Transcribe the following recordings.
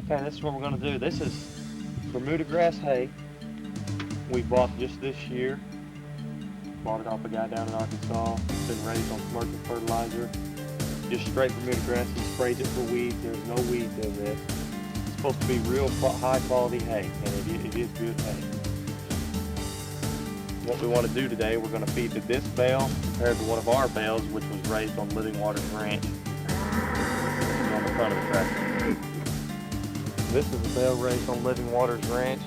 Okay, this is what we're going to do. This is Bermuda grass hay. We bought just this year. Bought it off a guy down in Arkansas. It's been raised on commercial fertilizer. Just straight Bermuda grass. He sprays it for weeds. There's no weeds in this. It's supposed to be real high quality hay, and it is good hay. What we want to do today, we're going to feed to this bale compared to one of our bales, which was raised on Living Waters Ranch on the front of the tractor. This is a bale raised on Living Waters Ranch.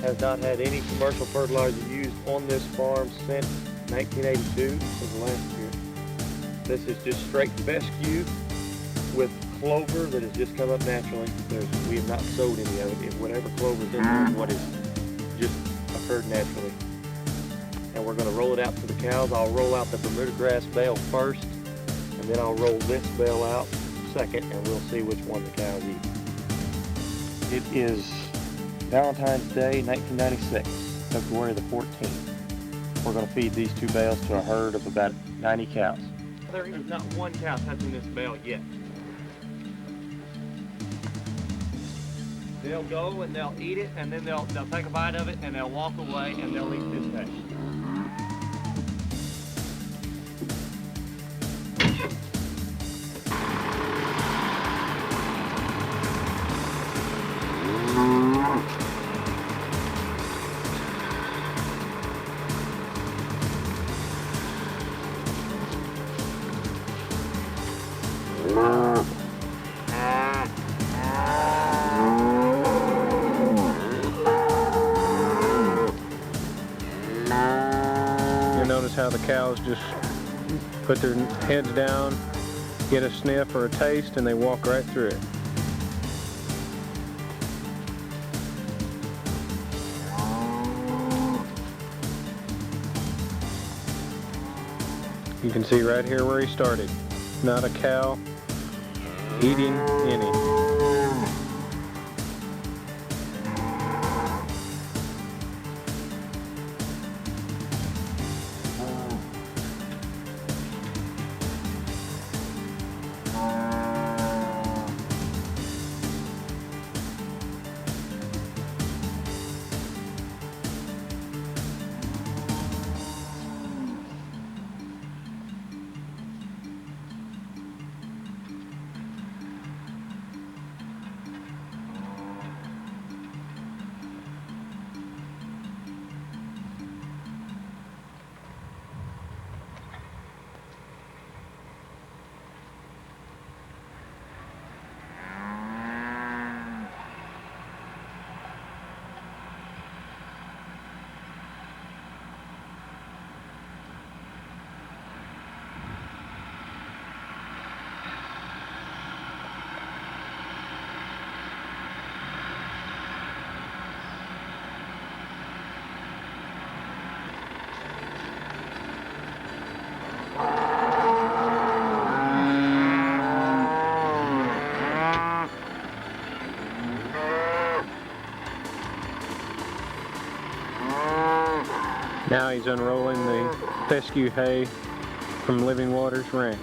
Has not had any commercial fertilizer used on this farm since 1982, so the last year. This is just straight fescue with clover that has just come up naturally. We have not sowed any of it. Whatever clover is in there is what has just occurred naturally. And we're going to roll it out to the cows. I'll roll out the Bermuda grass bale first, and then I'll roll this bale out second, and we'll see which one the cows eat. It is Valentine's Day, 1996, February the 14th. We're going to feed these two bales to a herd of about 90 cows. There is not one cow touching this bale yet. They'll go and they'll eat it, and then they'll take a bite of it, and they'll walk away, and they'll eat this hay. You notice how the cows just put their heads down, get a sniff or a taste, and they walk right through it. You can see right here where he started. Not a cow eating any. Now he's unrolling the fescue hay from Living Waters Ranch.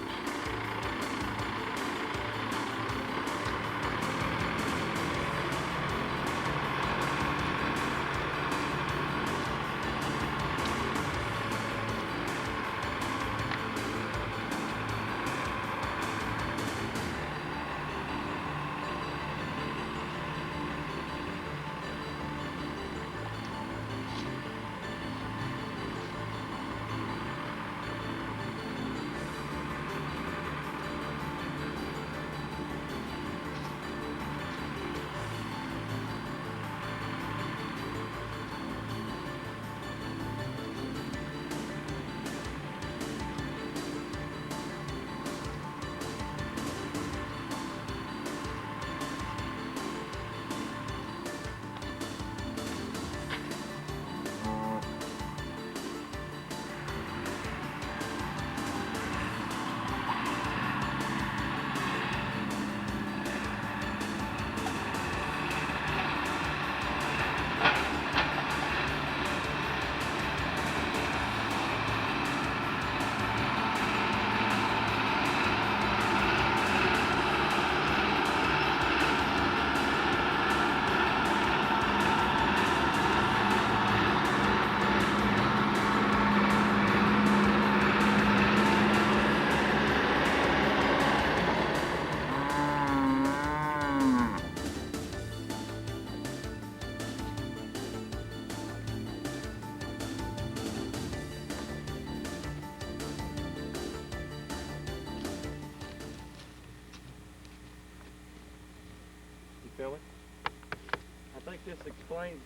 Billy. I think this explains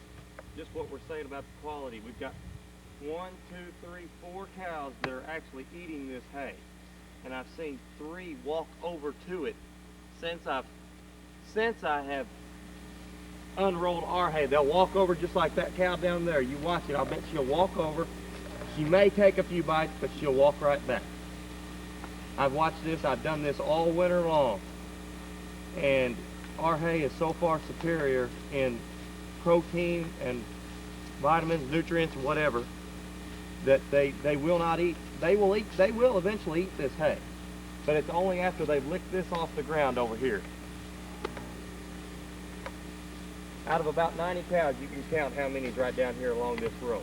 just what we're saying about the quality. We've got 1, 2, 3, 4 cows that are actually eating this hay. And I've seen 3 walk over to it since I have unrolled our hay. They'll walk over just like that cow down there. You watch it, I'll bet she'll walk over. She may take a few bites, but she'll walk right back. I've watched this, I've done this all winter long. And our hay is so far superior in protein and vitamins, nutrients, whatever, that they will not eat. They will eventually eat this hay. But it's only after they've licked this off the ground over here. Out of about 90 cows, you can count how many's right down here along this row.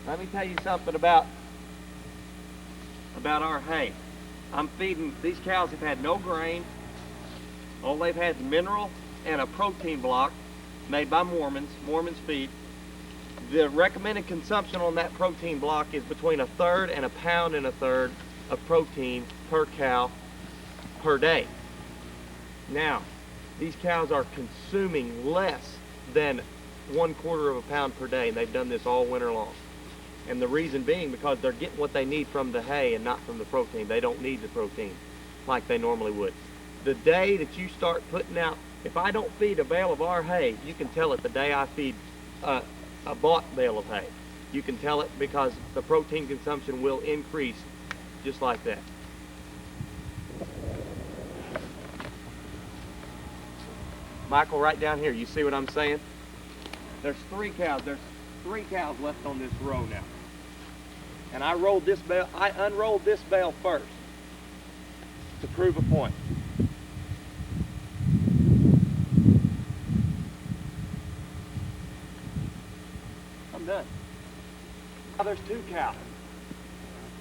Let me tell you something about our hay. I'm feeding, these cows have had no grain. All they've had is mineral and a protein block made by Mormons feed. The recommended consumption on that protein block is between 1/3 and 1.5 pounds of protein per cow per day. Now, these cows are consuming less than 1/4 pound per day, and they've done this all winter long. And the reason being because they're getting what they need from the hay and not from the protein. They don't need the protein like they normally would. The day that you start putting out, if I don't feed a bale of our hay, you can tell it the day I feed a bought bale of hay. You can tell it because the protein consumption will increase just like that. Michael, right down here, you see what I'm saying? There's 3 cows. There's 3 cows left on this row now. And I unrolled this bale first to prove a point. I'm done. Now there's 2 cows.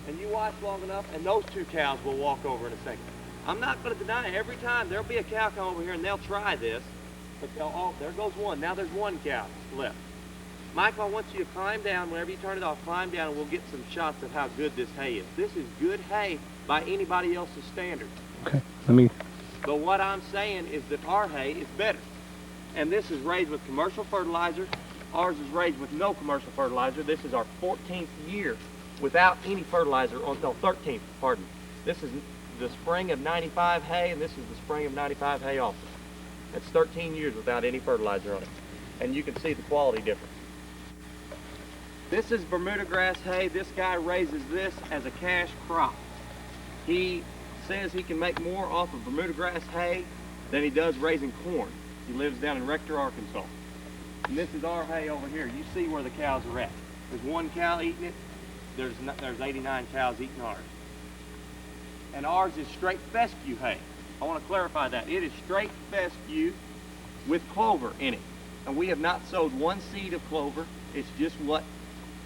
And you watch long enough and those 2 cows will walk over in a second. I'm not going to deny it. Every time there'll be a cow come over here and they'll try this, but oh, there goes one. Now there's 1 cow left. Michael, I want you to climb down. Whenever you turn it off, climb down and we'll get some shots of how good this hay is. This is good hay by anybody else's standards. Okay, let me... But what I'm saying is that our hay is better. And this is raised with commercial fertilizer. Ours is raised with no commercial fertilizer. This is our 14th year without any fertilizer, no, 13th, pardon. This is the spring of 95 hay, and this is the spring of 95 hay also. That's 13 years without any fertilizer on it. And you can see the quality difference. This is Bermuda grass hay. This guy raises this as a cash crop. He says he can make more off of Bermuda grass hay than he does raising corn. He lives down in Rector, Arkansas. And this is our hay over here. You see where the cows are at. There's 1 cow eating it. There's 89 cows eating ours. And ours is straight fescue hay. I want to clarify that. It is straight fescue with clover in it. And we have not sowed 1 seed of clover. It's just what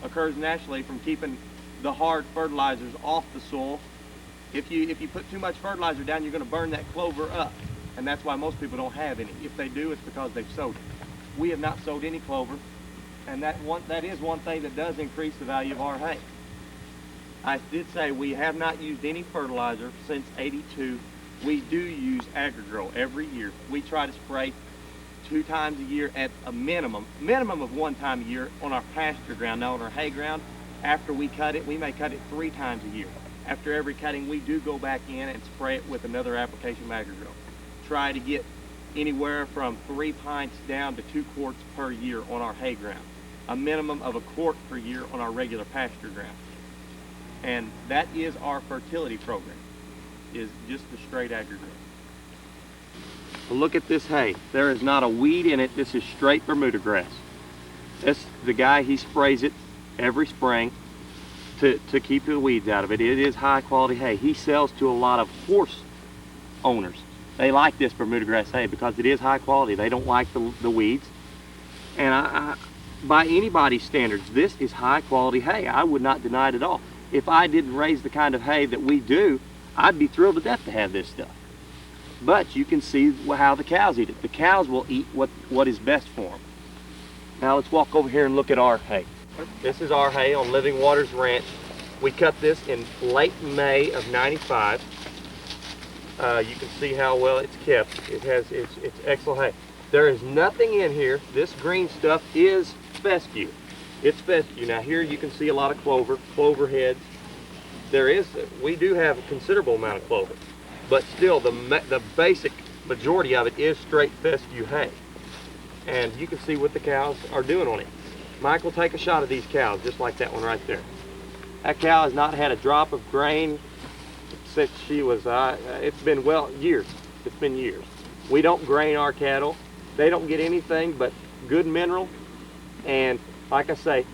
occurs naturally from keeping the hard fertilizers off the soil. If you put too much fertilizer down, you're going to burn that clover up. And that's why most people don't have any. If they do, it's because they've sowed it. We have not sowed any clover. And that is one thing that does increase the value of our hay. I did say we have not used any fertilizer since '82. We do use Agri-Gro every year. We try to spray 2 times a year at a minimum of 1 time a year on our pasture ground. Now on our hay ground, after we cut it, we may cut it 3 times a year. After every cutting, we do go back in and spray it with another application of Agri-Gro. Try to get anywhere from 3 pints down to 2 quarts per year on our hay ground. A minimum of 1 quart per year on our regular pasture ground. And that is our fertility program, is just the straight Agri-Gro. Well, look at this hay. There is not a weed in it. This is straight Bermuda grass. The guy, he sprays it every spring to keep the weeds out of it. It is high quality hay. He sells to a lot of horse owners. They like this Bermuda grass hay because it is high quality. They don't like the weeds. And by anybody's standards, this is high quality hay. I would not deny it at all. If I didn't raise the kind of hay that we do, I'd be thrilled to death to have this stuff. But you can see how the cows eat it. The cows will eat what is best for them. Now let's walk over here and look at our hay. This is our hay on Living Waters Ranch. We cut this in late May of '95. You can see how well it's kept. It's excellent hay. There is nothing in here. This green stuff is fescue. It's fescue. Now here you can see a lot of clover heads. We do have a considerable amount of clover, but still the basic majority of it is straight fescue hay. And you can see what the cows are doing on it. Michael, take a shot of these cows, just like that one right there. That cow has not had a drop of grain since she was, it's been years. It's been years. We don't grain our cattle. They don't get anything but good mineral. And like I say,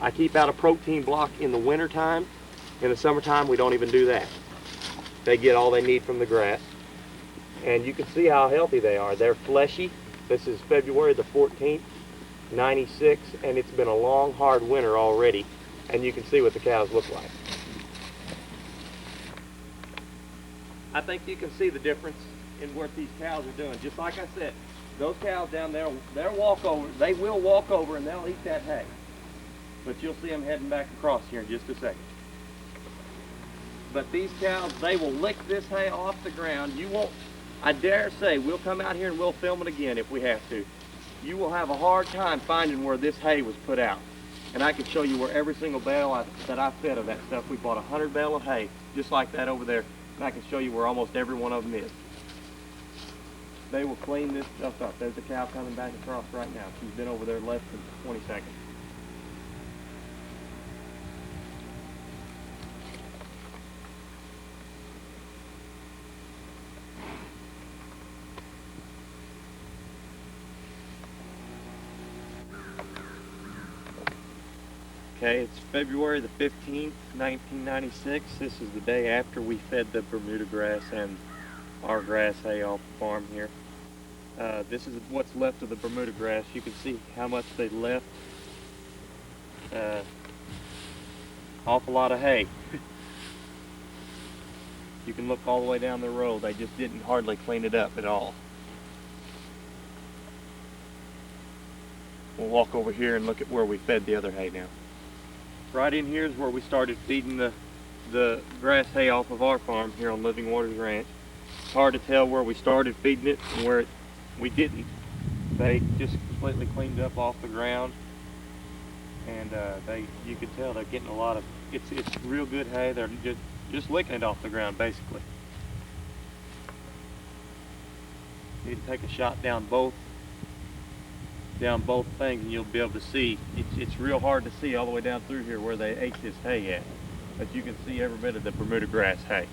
I keep out a protein block in the winter time. In the summertime, we don't even do that. They get all they need from the grass. And you can see how healthy they are. They're fleshy. This is February the 14th, 96, and it's been a long, hard winter already. And you can see what the cows look like. I think you can see the difference in what these cows are doing. Just like I said, those cows down there, they will walk over and they'll eat that hay. But you'll see them heading back across here in just a second. But these cows, they will lick this hay off the ground. You won't, I dare say, we'll come out here and we'll film it again if we have to. You will have a hard time finding where this hay was put out. And I can show you where every single bale that I fed of that stuff. We bought 100 bale of hay, just like that over there. And I can show you where almost every one of them is. They will clean this stuff up. There's a cow coming back across right now. She's been over there less than 20 seconds. Okay, it's February the 15th, 1996. This is the day after we fed the Bermuda grass and our grass hay off the farm here. This is what's left of the Bermuda grass. You can see how much they left. Awful lot of hay. You can look all the way down the road. They just didn't hardly clean it up at all. We'll walk over here and look at where we fed the other hay now. Right in here is where we started feeding the grass hay off of our farm here on Living Waters Ranch. It's hard to tell where we started feeding it and where we didn't. They just completely cleaned up off the ground, and you can tell they're getting a lot of, it's real good hay. They're just licking it off the ground basically. You need to take a shot down both things and you'll be able to see. It's real hard to see all the way down through here where they ate this hay at, but you can see every bit of the Bermuda grass hay.